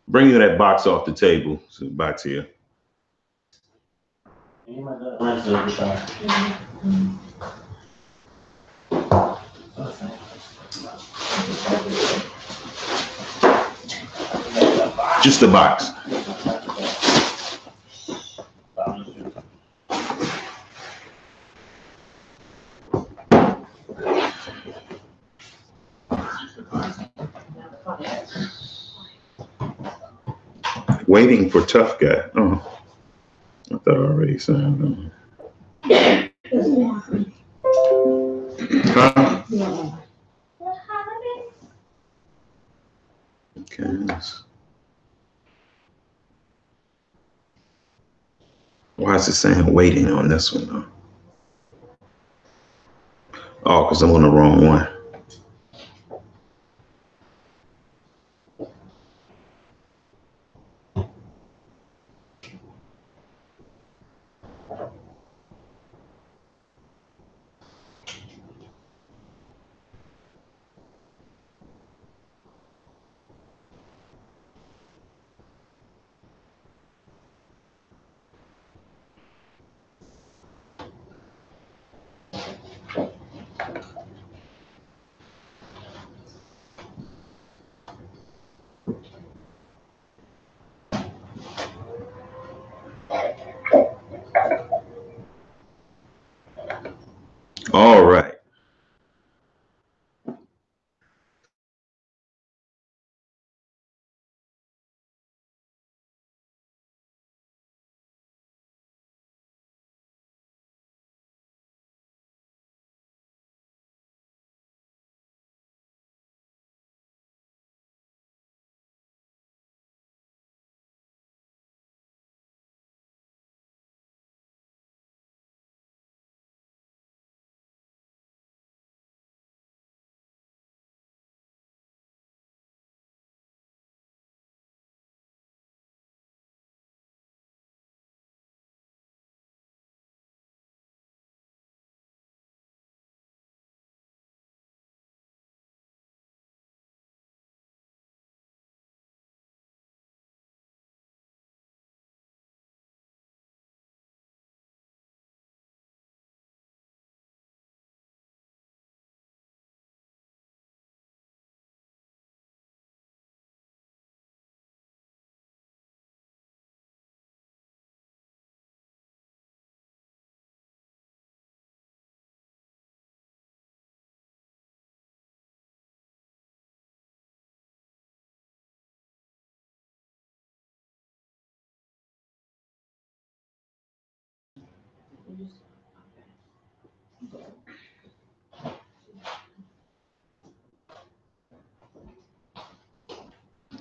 Bring that box off the table. So box here. Just the box. Waiting for tough guy. Oh, I thought I already signed them. Huh? Okay. Why is it saying waiting on this one though? Oh, because I'm on the wrong one. All right.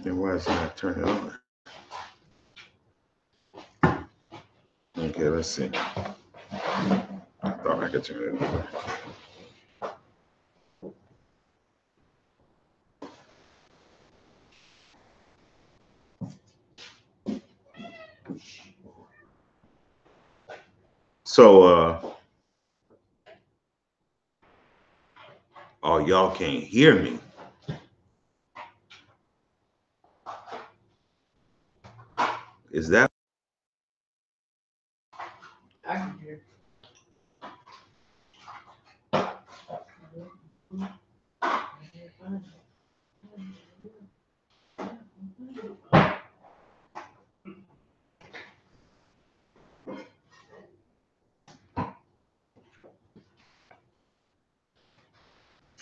And why is it not turning on? Okay, let's see. I thought I could turn it on. So, oh, y'all can't hear me. Is that? I can hear.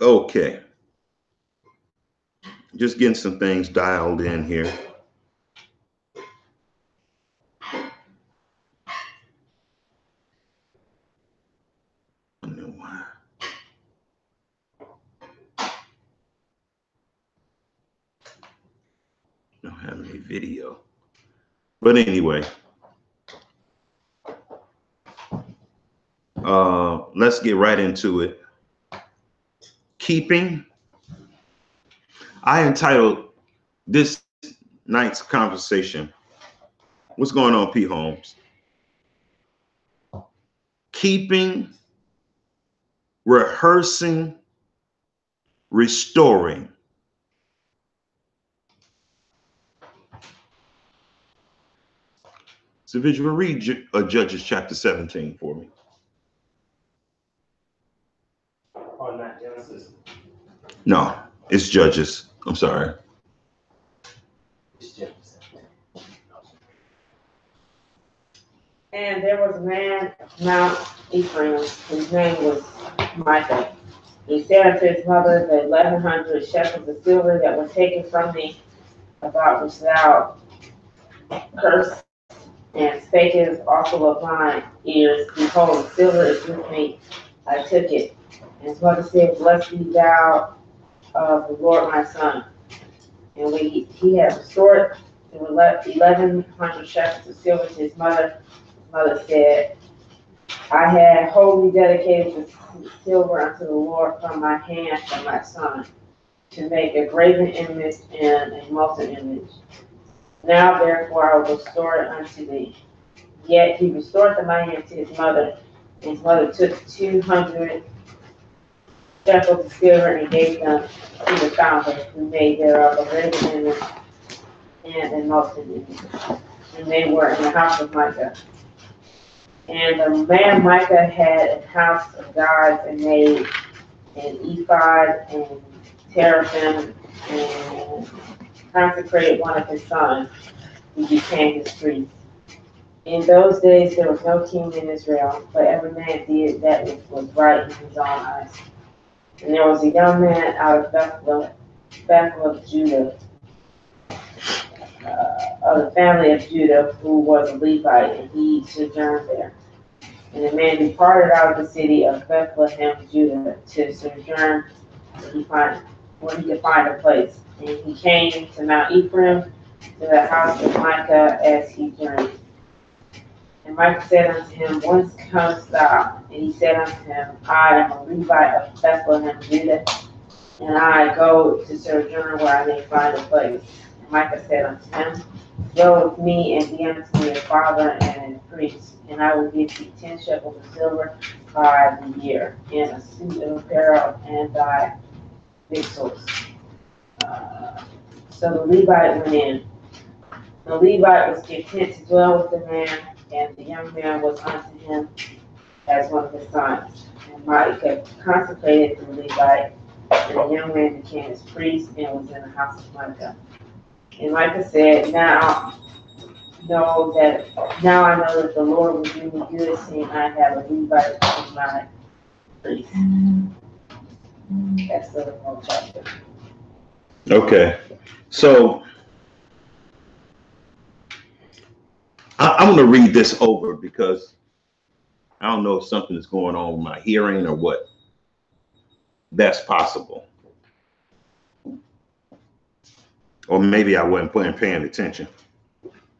Okay. Just getting some things dialed in here. I don't know why. Don't have any video. But anyway, let's get right into it. Keeping. I entitled this night's conversation, what's going on, P. Holmes? Keeping, rehearsing, restoring. So if you read Judges chapter 17 for me. Oh, not Genesis. No, it's Judges. I'm sorry. It's Genesis. And there was a man of Mount Ephraim, whose name was Micah. He said unto his mother, the 1,100 shekels of silver that were taken from me, about which thou cursed and spakest also of mine ears, behold, silver is with me, I took it. And his mother said, blessed be thou of the Lord my son. And when he had restored the 1,100 shekels of silver to his mother said, I had wholly dedicated the silver unto the Lord from my hand and my son, to make a graven image and a molten image. Now therefore I will restore it unto thee. Yet he restored the money unto his mother, and his mother took 200 shekels of silver and gave them to the founder, who made thereof a graven image and a molten image. And they were in the house of Micah. And the man Micah had a house of gods and made an ephod and teraphim and consecrated one of his sons, who became his priest. In those days there was no king in Israel, but every man did that which was right in his own eyes. And there was a young man out of Bethlehem of Judah, of the family of Judah, who was a Levite, and he sojourned there. And the man departed out of the city of Bethlehem, Judah, to sojourn when he could find a place. And he came to Mount Ephraim, to the house of Micah, as he journeyed. And Micah said unto him, whence comest thou? And he said unto him, I am a Levite of Bethlehem, Judah, and I go to sojourn where I may find a place. And Micah said unto him, go with me and be unto me a father and a priest, and I will give thee 10 shekels of silver by the year, and a suit of apparel, and thy victuals. So the Levite went in. The Levite was content to dwell with the man, and the young man was unto him as one of his sons. And Micah consecrated the Levite, and the young man became his priest and was in the house of Micah. And Micah said, Now I know that the Lord will do me good, seeing I have a Levite in my priest. That's the whole chapter. Okay. So I'm going to read this over because I don't know if something is going on with my hearing or what. That's possible. Or maybe I wasn't paying attention.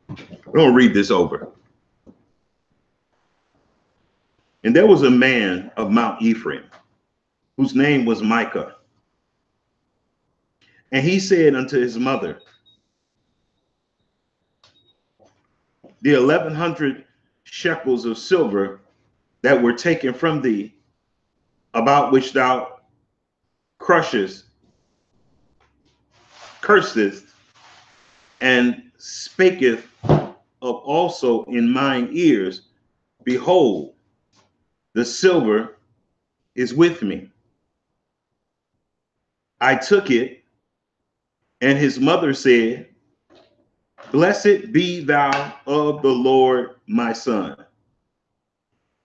I'm going to read this over. And there was a man of Mount Ephraim, whose name was Micah. And he said unto his mother, the 1,100 shekels of silver that were taken from thee, about which thou cursest, and spaketh of also in mine ears, behold, the silver is with me. I took it, and his mother said, blessed be thou of the Lord my son.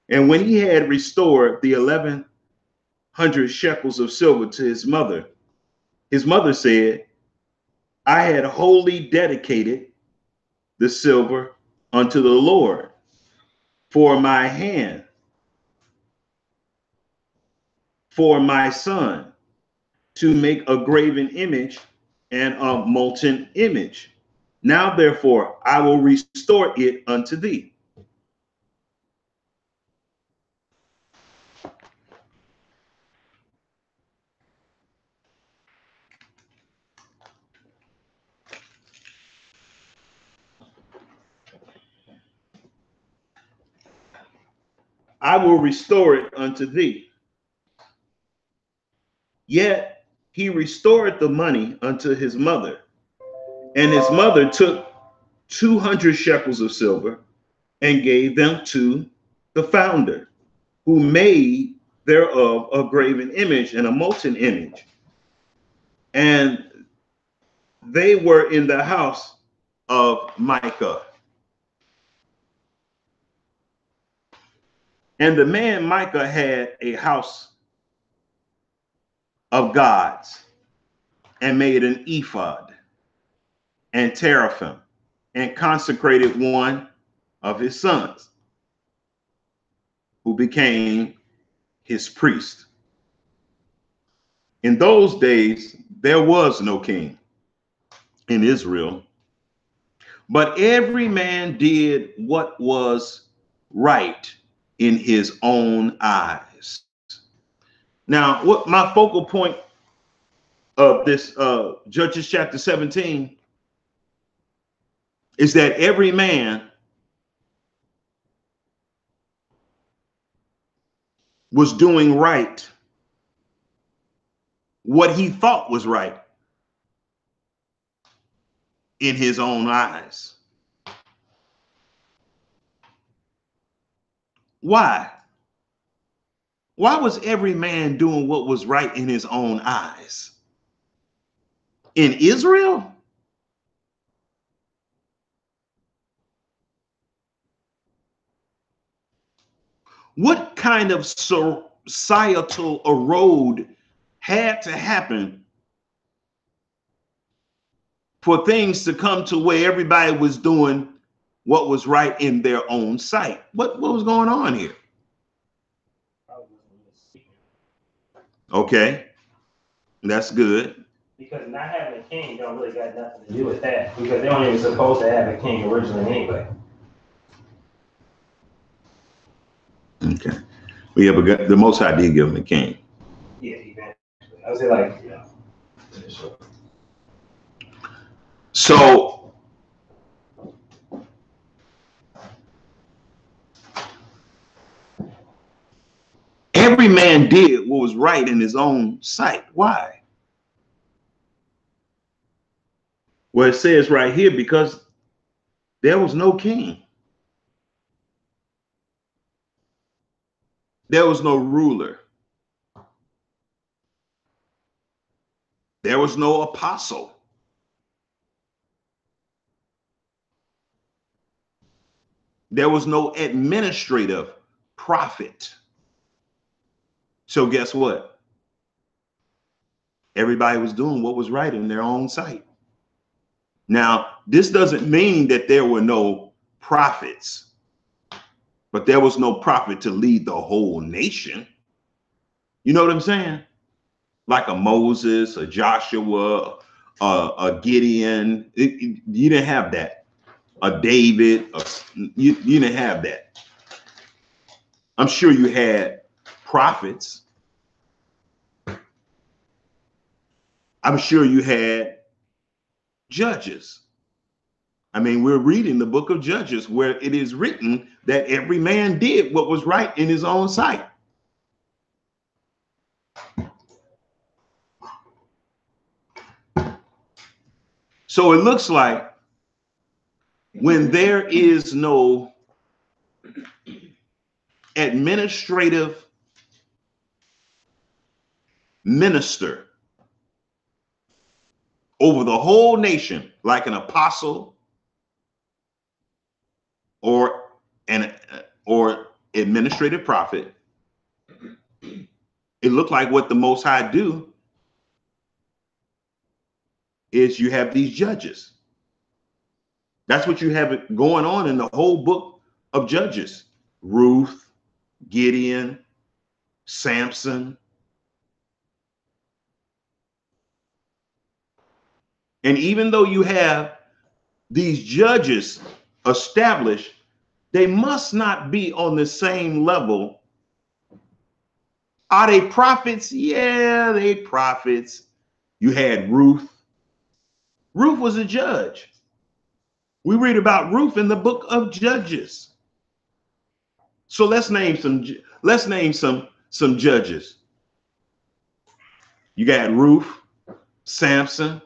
And when he had restored the 1,100 shekels of silver to his mother said, I had wholly dedicated the silver unto the Lord for my hand, for my son, to make a graven image and a molten image. Now therefore I will restore it unto thee. I will restore it unto thee. Yet he restored the money unto his mother, and his mother took 200 shekels of silver and gave them to the founder, who made thereof a graven image and a molten image. And they were in the house of Micah. And the man Micah had a house of gods and made an ephod and teraphim and consecrated one of his sons, who became his priest. In those days, there was no king in Israel, but every man did what was right in his own eyes. Now, what my focal point of this Judges chapter 17 is that every man was doing right what he thought was right in his own eyes. Why? Why was every man doing what was right in his own eyes? In Israel? What kind of societal erode had to happen for things to come to where everybody was doing what was right in their own sight? What was going on here? Okay, that's good. Because not having a king don't really got nothing to do with that. Because they weren't even supposed to have a king originally anyway. Okay. Well, yeah, but the Most High did give him a king. Yeah, eventually. I would say like, you know. Sure. So every man did what was right in his own sight. Why? Well, it says right here, because there was no king. There was no ruler. There was no apostle. There was no administrative prophet. So guess what? Everybody was doing what was right in their own sight. Now, this doesn't mean that there were no prophets, but there was no prophet to lead the whole nation. You know what I'm saying? Like a Moses, a Joshua, a Gideon. You didn't have that. A David. You didn't have that. I'm sure you had prophets. I'm sure you had judges. I mean, we're reading the book of Judges where it is written that every man did what was right in his own sight. So it looks like when there is no administrative minister over the whole nation, like an apostle or an administrative prophet, it looked like what the Most High do is you have these judges. That's what you have going on in the whole book of Judges. Ruth, Gideon, Samson. And even though you have these judges established, they must not be on the same level. Are they prophets? Yeah, they prophets. You had Ruth. Ruth was a judge. We read about Ruth in the book of Judges. So let's name some judges. You got Ruth, Samson.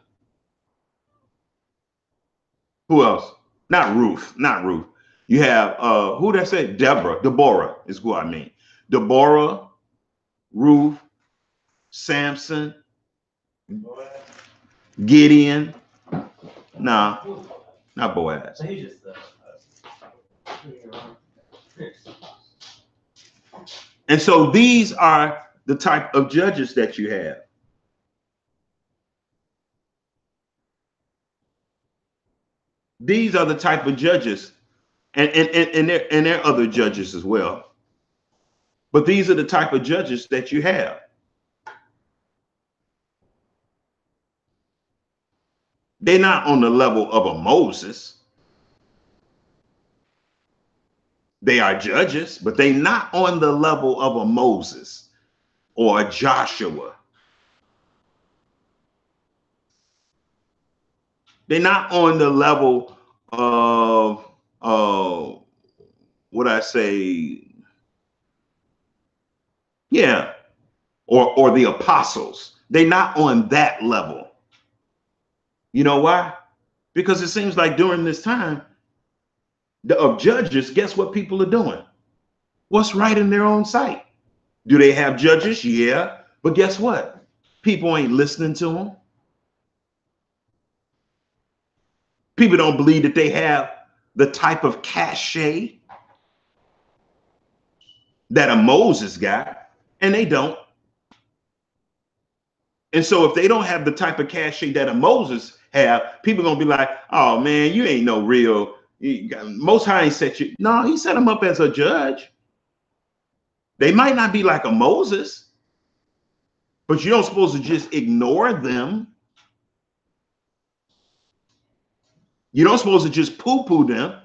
Who else? Not Ruth. You have who did I say? Deborah is who I mean. Deborah, Ruth, Samson, Gideon. Nah, not Boaz. So he's just And so these are the type of judges that you have. These are the type of judges, and there are other judges as well. But these are the type of judges that you have. They're not on the level of a Moses. They are judges, but they're not on the level of a Moses or a Joshua. They're not on the level of what I say, yeah, or the apostles. They're not on that level. You know why? Because it seems like during this time of judges, guess what people are doing? What's right in their own sight? Do they have judges? Yeah. But guess what? People ain't listening to them. People don't believe that they have the type of cachet that a Moses got, and they don't. And so if they don't have the type of cachet that a Moses have, people gonna be like, oh man, you ain't no real, Most High ain't set you. No, he set him up as a judge. They might not be like a Moses, but you don't supposed to just ignore them. You don't supposed to just poo-poo them.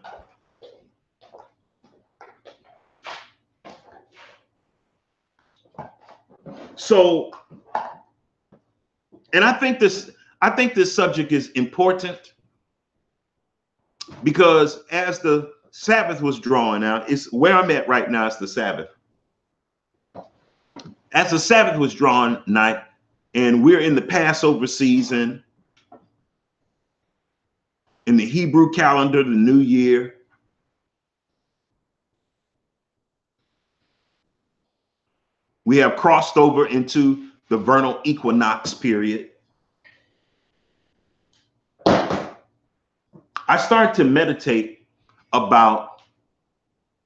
So, and I think this subject is important because as the Sabbath was drawing out, it's where I'm at right now. It's the Sabbath. As the Sabbath was drawing nigh, and we're in the Passover season, in the Hebrew calendar, the new year. We have crossed over into the vernal equinox period. I started to meditate about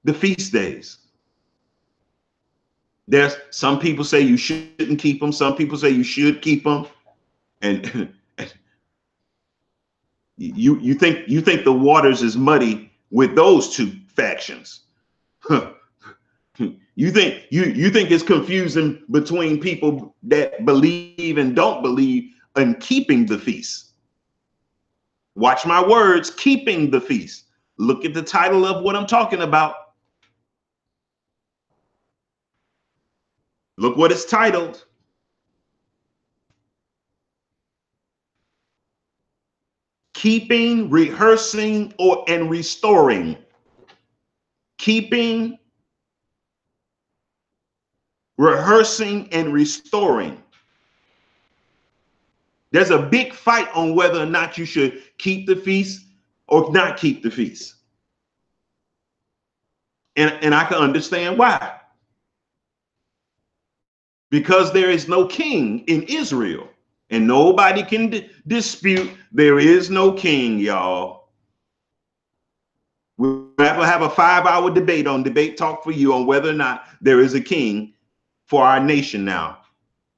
the feast days. There's some people say you shouldn't keep them. Some people say you should keep them. And you think the waters is muddy with those two factions. Huh. You think it's confusing between people that believe and don't believe in keeping the feast. Watch my words, keeping the feast. Look at the title of what I'm talking about. Look what it's titled. Keeping, rehearsing, and restoring. Keeping, rehearsing, and restoring. There's a big fight on whether or not you should keep the feast or not keep the feast. And I can understand why. Because there is no king in Israel. And nobody can dispute there is no king, y'all. We'll have a 5-hour debate on Debate Talk for You on whether or not there is a king for our nation now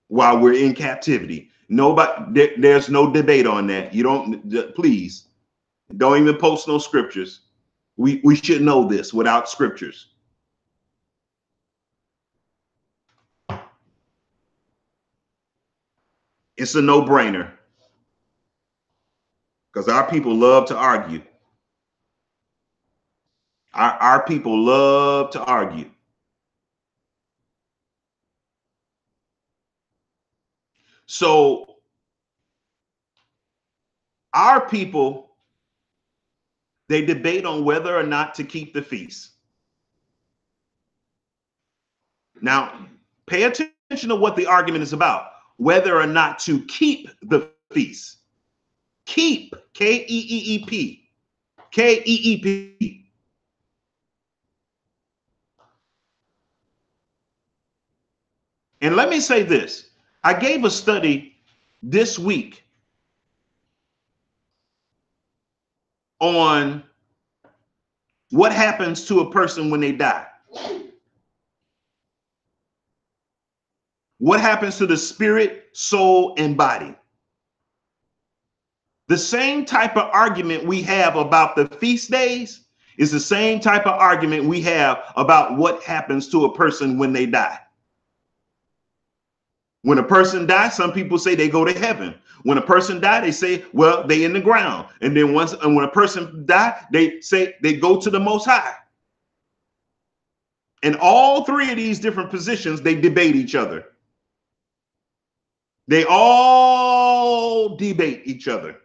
while we're in captivity. Nobody, there's no debate on that. You don't, please, don't even post no scriptures. We should know this without scriptures. It's a no-brainer because our people love to argue. Our people love to argue. So our people, they debate on whether or not to keep the feast. Now, pay attention to what the argument is about. Whether or not to keep the feast. Keep, K-E-E-E-P. K-E-E-P. And let me say this. I gave a study this week on what happens to a person when they die. What happens to the spirit, soul, and body? The same type of argument we have about the feast days is the same type of argument we have about what happens to a person when they die. When a person dies, some people say they go to heaven. When a person dies, they say, well, they in the ground. And then when a person dies, they say they go to the Most High. And all three of these different positions, they debate each other. They all debate each other.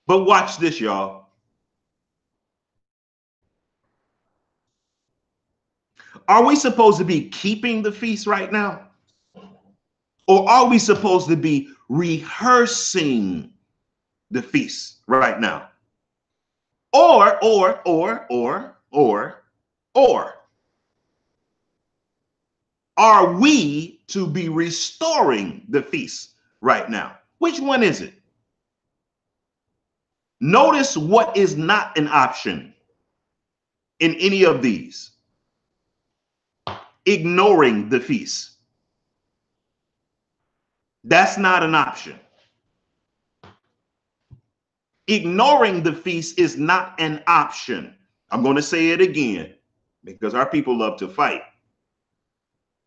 But watch this, y'all. Are we supposed to be keeping the feast right now? Or are we supposed to be rehearsing the feast right now? Or are we to be restoring the feast right now? Which one is it? Notice what is not an option in any of these. Ignoring the feast. That's not an option. Ignoring the feast is not an option. I'm going to say it again because our people love to fight,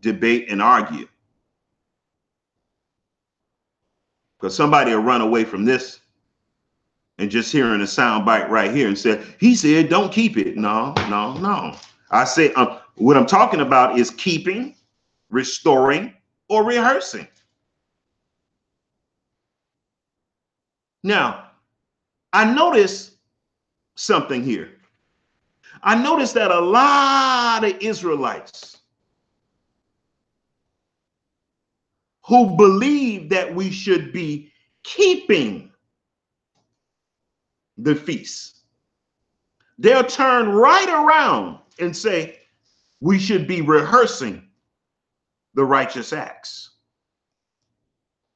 debate, and argue. Because somebody will run away from this and just hearing a sound bite right here and say, he said, don't keep it. No. I say, what I'm talking about is keeping, restoring, or rehearsing. Now, I notice something here. I noticed that a lot of Israelites who believe that we should be keeping the feast, they'll turn right around and say we should be rehearsing the righteous acts.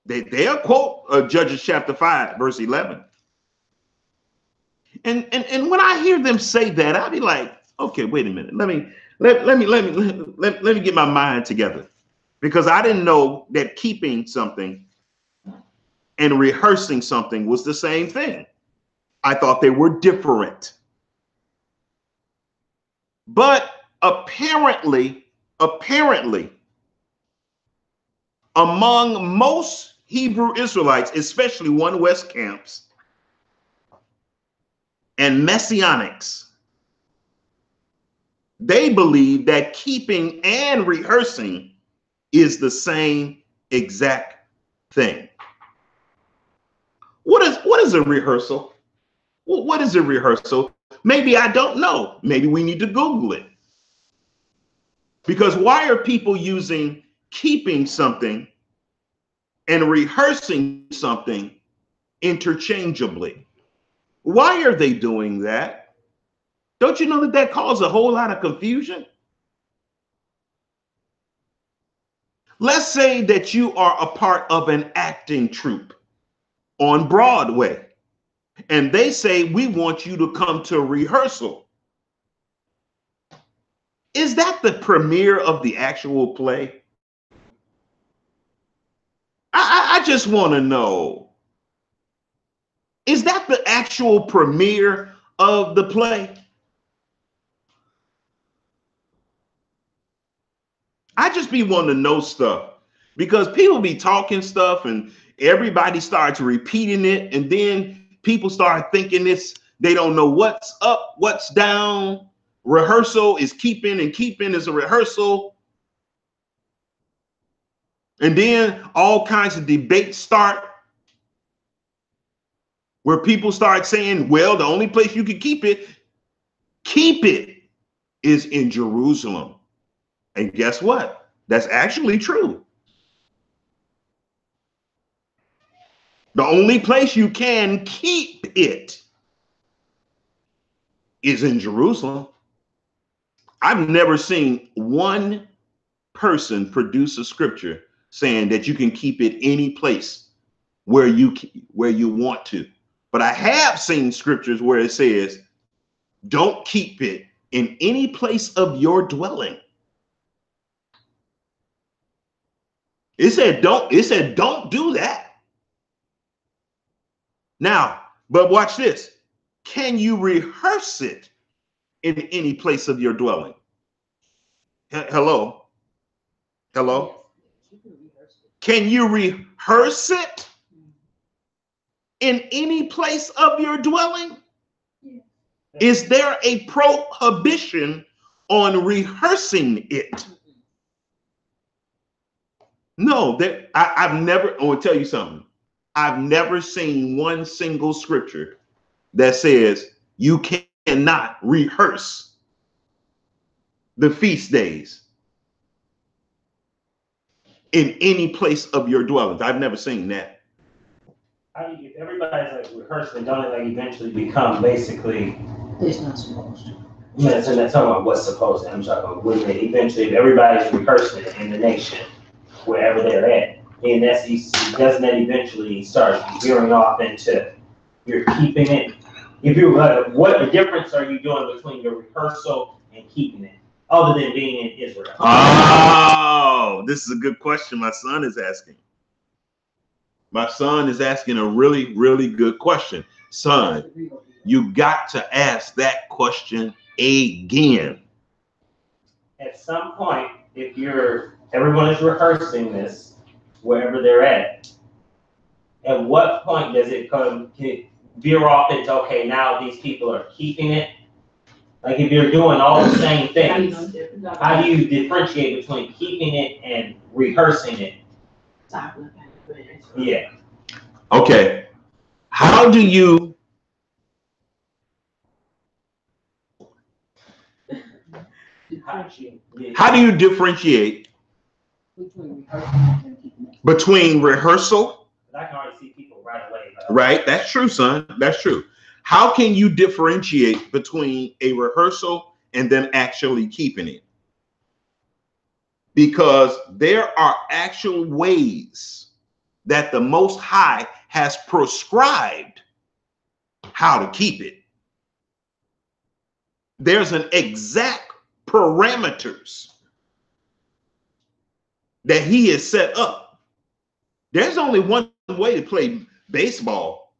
They'll quote Judges chapter 5, verse 11. And when I hear them say that, I'll be like, okay, wait a minute. Let me get my mind together, because I didn't know that keeping something and rehearsing something was the same thing. I thought they were different. But apparently, among most Hebrew Israelites, especially One West camps and Messianics, they believe that keeping and rehearsing is the same exact thing. What is a rehearsal? What is a rehearsal? Maybe I don't know. Maybe we need to Google it. Because why are people using keeping something and rehearsing something interchangeably? Why are they doing that? Don't you know that that causes a whole lot of confusion? Let's say that you are a part of an acting troupe on Broadway, and they say, we want you to come to rehearsal. Is that the premiere of the actual play? I just want to know, is that the actual premiere of the play? I just be wanting to know stuff, because people be talking stuff and everybody starts repeating it, and then people start thinking they don't know what's up, what's down. Rehearsal is keeping, and keeping is a rehearsal. And then all kinds of debates start where people start saying, well, the only place you can keep it is in Jerusalem. And guess what? That's actually true. The only place you can keep it is in Jerusalem. I've never seen one person produce a scripture saying that you can keep it any place where you want to. But I have seen scriptures where it says, don't keep it in any place of your dwelling. It said don't do that. Now, but watch this. Can you rehearse it in any place of your dwelling? Hello? Hello? Can you rehearse it in any place of your dwelling? Is there a prohibition on rehearsing it? No, I've never, I want to tell you something. I've never seen one single scripture that says you cannot rehearse the feast days in any place of your dwellings. I've never seen that. If everybody's like rehearsing, don't it like eventually become basically? It's not supposed to. I'm not talking about what's supposed to. I'm talking about when they eventually, if everybody's rehearsing in the nation, wherever they're at, and doesn't that eventually start veering off into you're keeping it? If you what difference are you doing between your rehearsal and keeping it, other than being in Israel? Oh, this is a good question my son is asking. My son is asking a really, really good question. Son, you got to ask that question again. At some point, if everyone is rehearsing this, wherever they're at what point does it veer off into, okay, now these people are keeping it? Like if you're doing all the same things, how do you differentiate between keeping it and rehearsing it? Yeah. Okay. How do you differentiate between rehearsal? I can already see people right away. Right, that's true, son. That's true. How can you differentiate between a rehearsal and then actually keeping it? Because there are actual ways that the Most High has prescribed how to keep it. There's an exact parameters that he has set up. There's only one way to play baseball.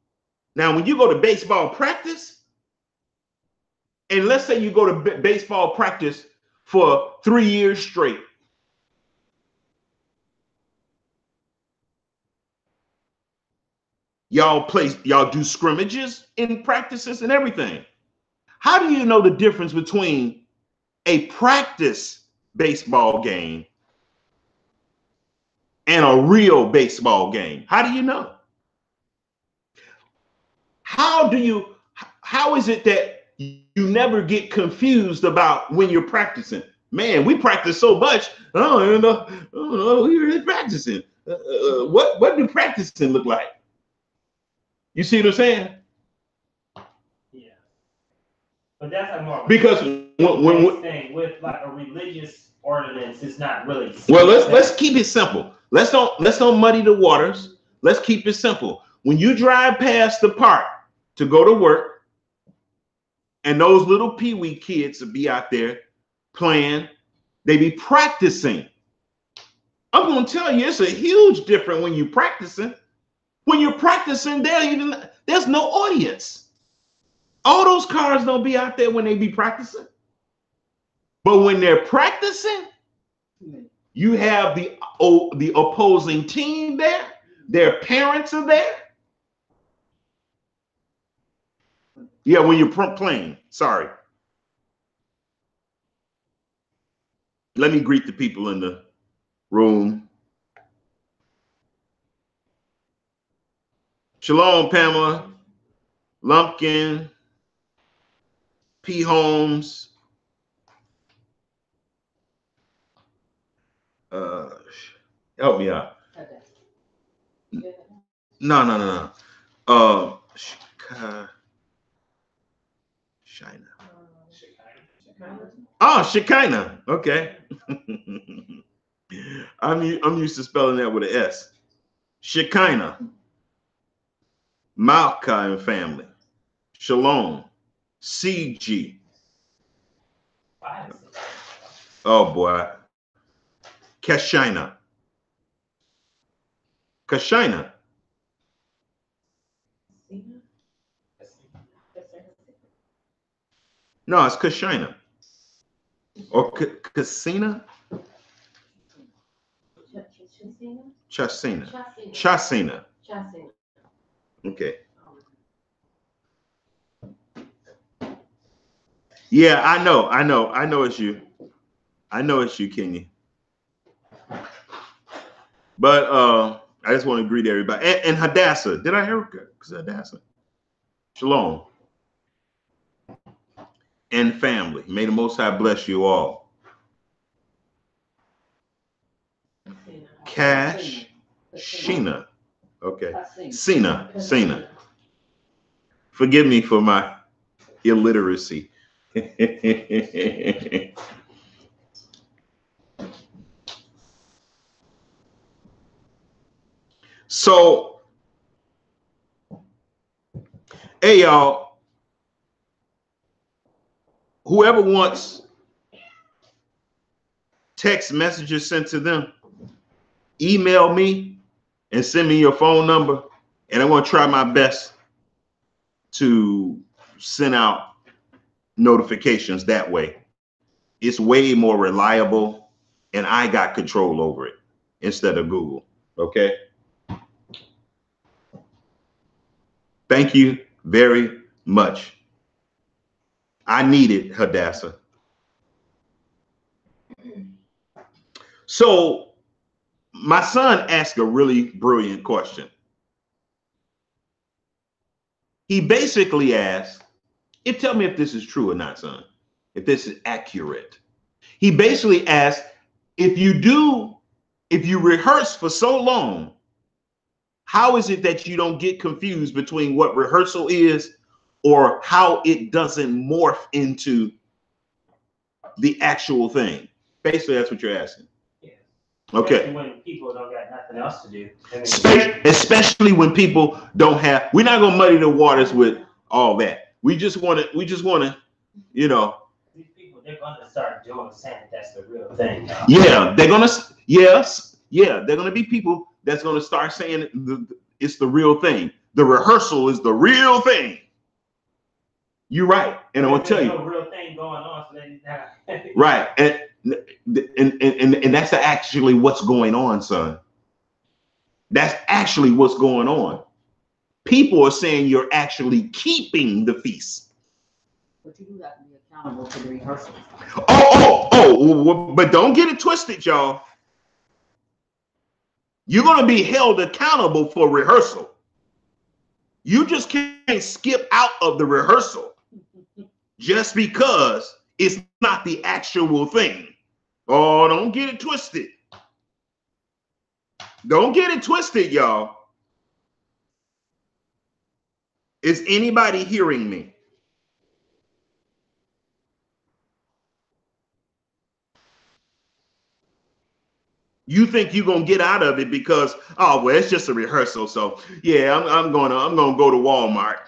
Now, when you go to baseball practice, and let's say you go to baseball practice for 3 years straight, y'all do scrimmages in practices and everything. How do you know the difference between a practice baseball game and a real baseball game? How do you know? How is it that you never get confused about when you're practicing? Man, we practice so much. I don't know we're really practicing. What do practicing look like? You see what I'm saying? Yeah. But that's a more because when thing with like a religious ordinance, it's not really. Well, let's keep it simple. Let's don't muddy the waters. Let's keep it simple. When you drive past the park to go to work, and those little peewee kids will be out there playing, they be practicing. I'm gonna tell you, it's a huge difference when you're practicing. When you're practicing, there's no audience. All those cars don't be out there when they be practicing. But when they're practicing, you have the opposing team there. Their parents are there. Yeah, when you're playing. Sorry. Let me greet the people in the room. Shalom, Pamela, Lumpkin, P. Holmes. Help me out. No. Shekinah. Oh, Shekinah. Okay. I'm used to spelling that with an S. Shekinah, Malka and family, Shalom, CG. Oh boy, Kashina, Kashina. No, it's Kashina or Casina, Chasina, Chasina. Okay. Yeah, I know it's you. I know it's you, Kenya. But I just want to greet everybody. And Hadassah. Did I hear Hadassah? Shalom. And family. May the Most High bless you all. Cash, Sheena. Okay. Sina. Forgive me for my illiteracy. So, hey, y'all, whoever wants text messages sent to them, email me and send me your phone number, and I'm going to try my best to send out notifications that way. It's way more reliable, and I got control over it instead of Google. Okay. Thank you very much. I need it, Hadassah. So my son asked a really brilliant question. He basically asked, tell me if this is true or not, son, if this is accurate. He basically asked, if you rehearse for so long, how is it that you don't get confused between what rehearsal is or how it doesn't morph into the actual thing? Basically, that's what you're asking. Yeah. Okay. Especially when people don't got nothing else to do. Especially when people don't have, we're not gonna muddy the waters with all that. We just wanna, you know. These people, they're gonna start doing saying that's the real thing. Yeah, they're gonna, they're gonna be people that's gonna start saying it's the real thing. The rehearsal is the real thing. You're right, and I'm gonna tell you. There's no real thing going on, so they right, and that's actually what's going on, son. That's actually what's going on. People are saying you're actually keeping the feast. But you do have to be accountable for the rehearsals. But don't get it twisted, y'all. You're going to be held accountable for rehearsal. You just can't skip out of the rehearsal just because it's not the actual thing. Oh, don't get it twisted. Don't get it twisted, y'all. Is anybody hearing me? You think you're gonna get out of it because, oh well, it's just a rehearsal. So yeah, I'm gonna go to Walmart.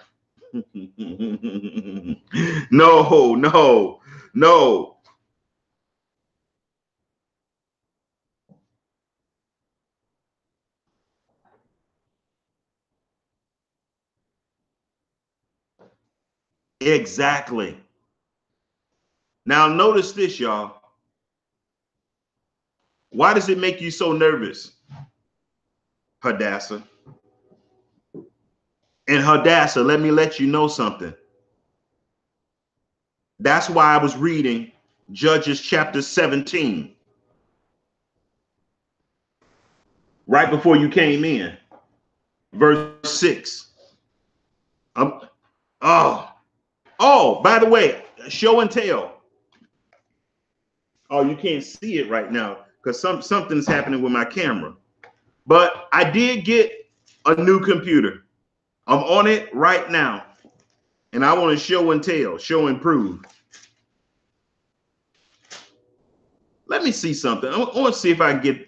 No. Exactly. Now notice this, y'all. Why does it make you so nervous, Hadassah? And Hadassah, let me let you know something. That's why I was reading Judges chapter 17 right before you came in, verse 6. By the way, show and tell. Oh, you can't see it right now because something's happening with my camera. But I did get a new computer. I'm on it right now. And I want to show and tell, show and prove. Let me see something. I want to see if I can get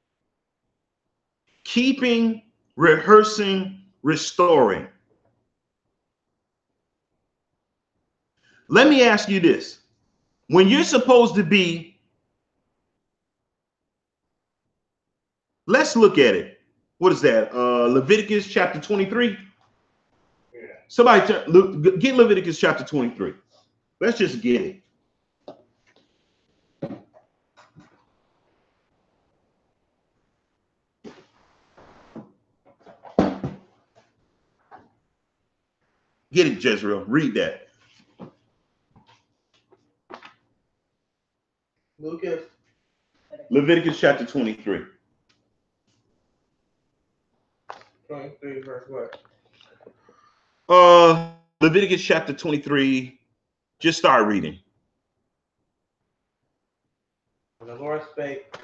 keeping, rehearsing, restoring. Let me ask you this. When you're supposed to be, let's look at it. What is that? Leviticus chapter 23. Yeah. Somebody get Leviticus chapter 23. Let's just get it. Get it, Jezreel. Read that. Lucas. Leviticus chapter 23. 23 verse what? Leviticus chapter 23. Just start reading. And the Lord spake